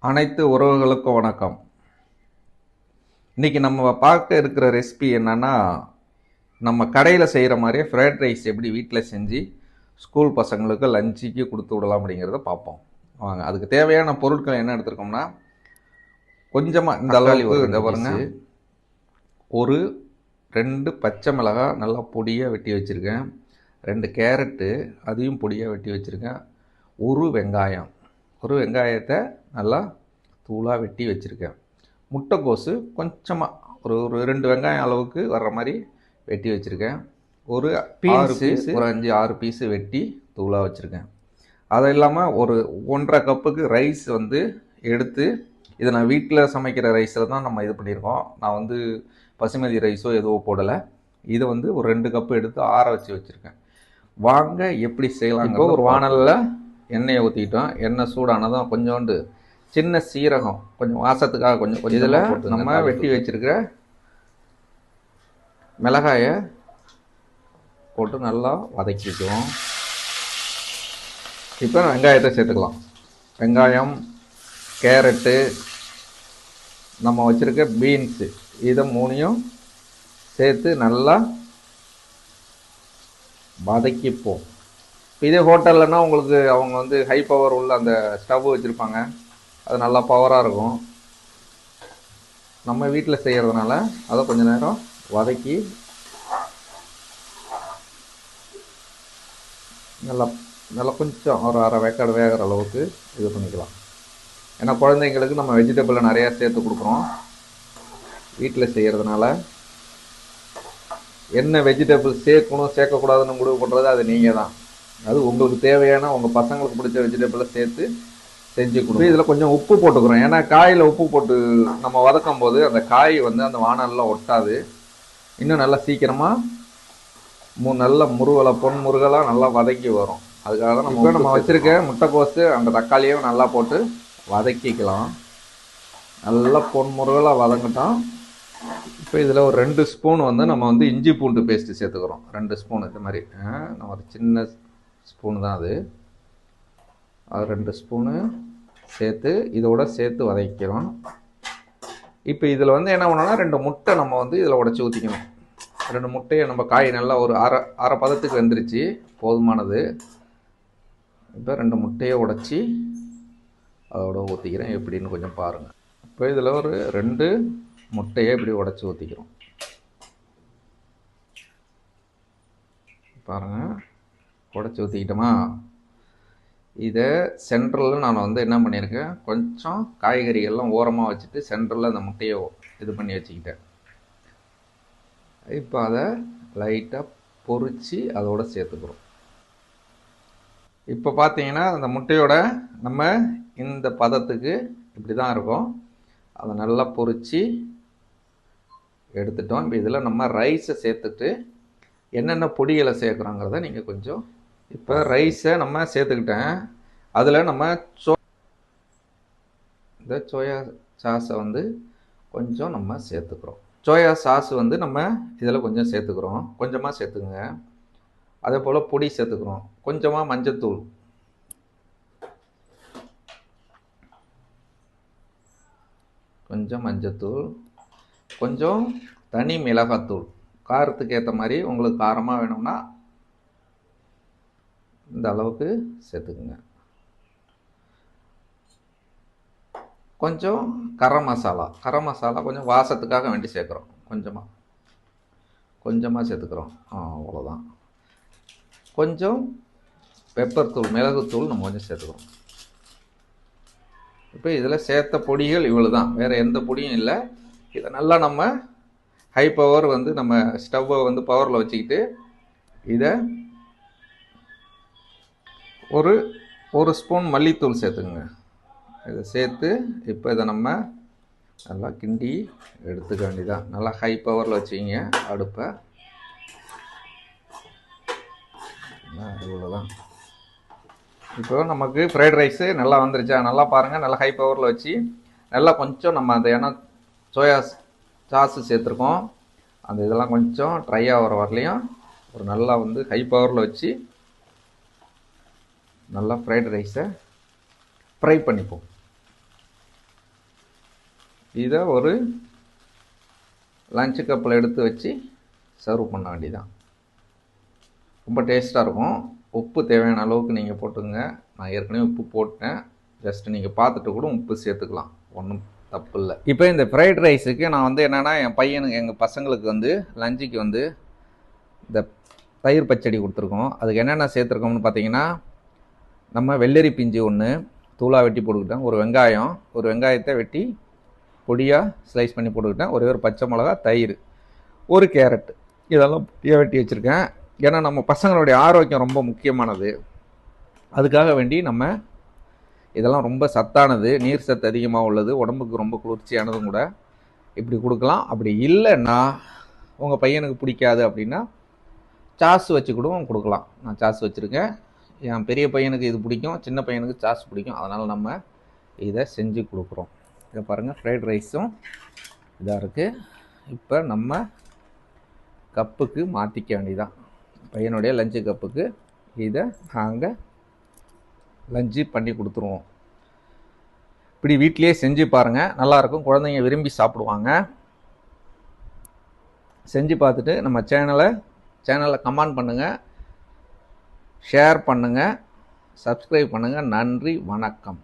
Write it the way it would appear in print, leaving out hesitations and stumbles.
அனைத்து உறவுகளுக்கும் வணக்கம். இன்றைக்கி நம்ம பார்க்க இருக்கிற ரெசிபி என்னென்னா, நம்ம கடையில் செய்கிற மாதிரியே ஃப்ரைட் ரைஸ் எப்படி வீட்டில் செஞ்சு ஸ்கூல் பசங்களுக்கு லஞ்சுக்கு கொடுத்து விடலாம் அப்படிங்கிறத பார்ப்போம். வாங்க, அதுக்கு தேவையான பொருட்கள் என்ன எடுத்துருக்கோம்னா, கொஞ்சமாக இந்த அளவுக்கு இந்த பாருங்க, ஒரு 2 பச்சை மிளகாய் நல்லா பொடியாக வெட்டி வச்சுருக்கேன், 2 கேரட்டு அதையும் பொடியாக வெட்டி வச்சுருக்கேன், ஒரு வெங்காயத்தை நல்லா தூளாக வெட்டி வச்சுருக்கேன், முட்டைக்கோசு கொஞ்சமாக ஒரு 2 வெங்காயம் அளவுக்கு வர்ற மாதிரி வெட்டி வச்சுருக்கேன், ஒரு 5-6 பீஸு வெட்டி தூளாக வச்சுருக்கேன். அது இல்லாமல் ஒரு 1.5 கப்புக்கு ரைஸ் வந்து எடுத்து, இதை நான் வீட்டில் சமைக்கிற ரைஸில் தான் நம்ம இது பண்ணியிருக்கோம். நான் வந்து பசுமதி ரைஸோ எதுவோ போடலை. இதை வந்து ஒரு 2 கப்பு எடுத்து ஆற வச்சுருக்கேன். வாங்க எப்படி செய்யலாம். இப்போ ஒரு வானலில் எண்ணெயை ஊற்றிக்கிட்டோம். எண்ணெய் சூடானதும் கொஞ்சோண்டு சின்ன சீரகம், கொஞ்சம் வாசத்துக்காக கொஞ்சம் இதில் நம்ம வெட்டி வச்சுருக்கிற மிளகாயை போட்டு நல்லா வதக்கிக்குவோம். இப்போ வெங்காயத்தை சேர்த்துக்கலாம். வெங்காயம், கேரட்டு, நம்ம வச்சுருக்க பீன்ஸு, இதை 3ஐயும் சேர்த்து நல்லா வதக்கிப்போம். இதே ஹோட்டல்லனா உங்களுக்கு அவங்க வந்து ஹை பவர் உள்ள அந்த ஸ்டவ் வச்சுருப்பாங்க, அது நல்லா பவராக இருக்கும். நம்ம வீட்டில் செய்கிறதுனால அதை கொஞ்சம் நேரம் வதக்கி நல்லா கொஞ்சம் ஒரு அரை வேக்காடு வேகிற அளவுக்கு இது பண்ணிக்கலாம். ஏன்னா குழந்தைங்களுக்கு நம்ம வெஜிடபிளை நிறையா சேர்த்து கொடுக்குறோம் வீட்டில் செய்கிறதுனால. என்ன வெஜிடபிள் சேர்க்கணும் சேர்க்கக்கூடாதுன்னு முடிவு பண்ணுறது அது நீங்கள் தான். அது உங்களுக்கு தேவையான உங்கள் பசங்களுக்கு பிடிச்ச வெஜிடபிளை சேர்த்து செஞ்சு கொடுங்க. இதில் கொஞ்சம் உப்பு போட்டுக்கிறோம். ஏன்னா காயில் உப்பு போட்டு நம்ம வதக்கும் போது அந்த காய் வந்து அந்த வானலில் ஒட்டாது, இன்னும் நல்லா சீக்கிரமாக நல்ல பொன் முருகலாக நல்லா வதக்கி வரும். அதுக்காக தான் நம்ம வச்சுருக்க முட்டைக்கோசு அந்த தக்காளியும் நல்லா போட்டு வதக்கிக்கலாம். நல்லா பொன் முருகலாக வதங்கிட்டோம். இப்போ இதில் ஒரு 2 ஸ்பூன் வந்து நம்ம வந்து இஞ்சி பூண்டு பேஸ்ட்டு சேர்த்துக்கிறோம். 2 ஸ்பூன் இது மாதிரி, நம்ம ஒரு சின்ன ஸ்பூனு தான் அது 2 ஸ்பூனு சேர்த்து இதோட சேர்த்து வதக்கிறோம். இப்போ இதில் வந்து என்ன பண்ணோன்னா 2 முட்டை நம்ம வந்து இதில் உடச்சி ஊற்றிக்கணும். 2 முட்டையை நம்ம காய் நல்லா ஒரு அரை பதத்துக்கு வெந்துருச்சு, போதுமானது. இப்போ 2 முட்டையை உடச்சி அதோட ஊற்றிக்கிறேன். எப்படின்னு கொஞ்சம் பாருங்கள். இப்போ இதில் ஒரு 2 முட்டையை இப்படி உடச்சி ஊற்றிக்கிறோம். பாருங்கள், உடச்சி ஊற்றிக்கிட்டோமா. இதை சென்ட்ரலில் நான் வந்து என்ன பண்ணியிருக்கேன், கொஞ்சம் காய்கறிகள்லாம் ஓரமாக வச்சுட்டு சென்ட்ரலில் அந்த முட்டையை இது பண்ணி வச்சுக்கிட்டேன். இப்போ அதை லைட்டாக பொரித்து அதோடு சேர்த்துக்கிறோம். இப்போ பார்த்தீங்கன்னா அந்த முட்டையோட நம்ம இந்த பதத்துக்கு இப்படி தான் இருக்கும். அதை நல்லா பொரித்து எடுத்துட்டோம். இப்போ இதில் நம்ம ரைஸை சேர்த்துட்டு என்னென்ன பொடிகளை சேர்க்குறோங்கிறத நீங்கள் கொஞ்சம். இப்போ ரைஸை நம்ம சேர்த்துக்கிட்டேன். அதில் நம்ம இந்த சோயா சாஸை வந்து கொஞ்சம் நம்ம சேர்த்துக்கிறோம். சோயா சாஸ் வந்து நம்ம இதில் கொஞ்சம் சேர்த்துக்கிறோம், கொஞ்சமாக சேர்த்துக்குங்க. அதே போல் பொடி சேர்த்துக்கிறோம், கொஞ்சமாக மஞ்சத்தூள், கொஞ்சம் தனி மிளகாத்தூள், காரத்துக்கு ஏற்ற மாதிரி உங்களுக்கு காரமாக வேணும்னா இந்த அளவுக்கு சேர்த்துக்குங்க. கொஞ்சம் கரம் மசாலா கொஞ்சம் வாசத்துக்காக வேண்டி சேர்க்குறோம், கொஞ்சமாக சேர்த்துக்கிறோம். அவ்வளோதான். கொஞ்சம் பெப்பர் தூள், மிளகுத்தூள் நம்ம கொஞ்சம் சேர்த்துக்கிறோம். இப்போ இதில் சேர்த்த பொடிகள் இவ்வளோ தான், வேறு எந்த பொடியும் இல்லை. இதை நல்லா நம்ம ஹை பவர் வந்து நம்ம ஸ்டவ்வை வந்து பவரில் வச்சுக்கிட்டு இதை ஒரு ஸ்பூன் மல்லித்தூள் சேர்த்துங்க. இதை சேர்த்து இப்போ இதை நம்ம நல்லா கிண்டி எடுத்துக்க வேண்டியதான். நல்லா ஹை பவரில் வச்சுக்கிங்க அடுப்பை. இவ்வளோதான். இப்போ நமக்கு ஃப்ரைட் ரைஸு நல்லா வந்துருச்சா, நல்லா பாருங்கள். நல்லா ஹை பவரில் வச்சு நல்லா கொஞ்சம் நம்ம அந்த எண்ணெய் சோயா சாஸு சேர்த்துருக்கோம், அந்த இதெல்லாம் கொஞ்சம் ட்ரை ஆகிற வரலையும் ஒரு நல்லா வந்து ஹை பவரில் வச்சு நல்லா ஃப்ரைட் ரைஸை ஃப்ரை பண்ணிப்போம். இதை ஒரு லஞ்சு கப்பில் எடுத்து வச்சு சர்வ் பண்ண வேண்டியதான். ரொம்ப டேஸ்ட்டாக இருக்கும். உப்பு தேவையான அளவுக்கு நீங்கள் போட்டுங்க. நான் ஏற்கனவே உப்பு போட்டேன். ஜஸ்ட் நீங்கள் பார்த்துட்டு கூட உப்பு சேர்த்துக்கலாம், ஒன்றும் தப்பு இல்லை. இப்போ இந்த ஃப்ரைட் ரைஸுக்கு நான் வந்து என்னென்னா, என் பையனுக்கு எங்கள் பசங்களுக்கு வந்து லஞ்சுக்கு வந்து இந்த தயிர் பச்சடி கொடுத்துருக்கோம். அதுக்கு என்னென்ன சேர்த்துருக்கோம்னு பார்த்தீங்கன்னா, நம்ம வெள்ளரி பிஞ்சு ஒன்று தூளாக வெட்டி போட்டுக்கிட்டேன், ஒரு வெங்காயத்தை வெட்டி பொடியாக ஸ்லைஸ் பண்ணி போட்டுக்கிட்டேன், ஒரே ஒரு பச்சை மிளகா, தயிர், ஒரு கேரட், இதெல்லாம் பொடியாக வெட்டி வச்சுருக்கேன். ஏன்னா நம்ம பசங்களுடைய ஆரோக்கியம் ரொம்ப முக்கியமானது. அதுக்காக வேண்டி நம்ம இதெல்லாம் ரொம்ப சத்தானது, நீர் சத்து அதிகமாக உள்ளது, உடம்புக்கு ரொம்ப குளிர்ச்சியானதும் கூட. இப்படி கொடுக்கலாம். அப்படி இல்லைன்னா உங்கள் பையனுக்கு பிடிக்காது அப்படின்னா சாஸ் வச்சு கூட கொடுக்கலாம். நான் சாஸ் வச்சுருக்கேன். என் பெரிய பையனுக்கு இது பிடிக்கும், சின்ன பையனுக்கு சாஸ் பிடிக்கும். அதனால் நம்ம இதை செஞ்சு கொடுக்குறோம். இதை பாருங்கள், ஃப்ரைட் ரைஸும் இதாக இருக்குது. இப்போ நம்ம கப்புக்கு மாற்றிக்க வேண்டியதான். பையனுடைய லஞ்சு கப்புக்கு இதை நாங்கள் லஞ்சு பண்ணி கொடுத்துருவோம். இப்படி வீட்டிலேயே செஞ்சு பாருங்கள், நல்லாயிருக்கும். குழந்தைங்க விரும்பி சாப்பிடுவாங்க. செஞ்சு பார்த்துட்டு நம்ம சேனலை கமெண்ட் பண்ணுங்கள், ஷேர் பண்ணுங்கள், சப்ஸ்கிரைப் பண்ணுங்கள். நன்றி, வணக்கம்.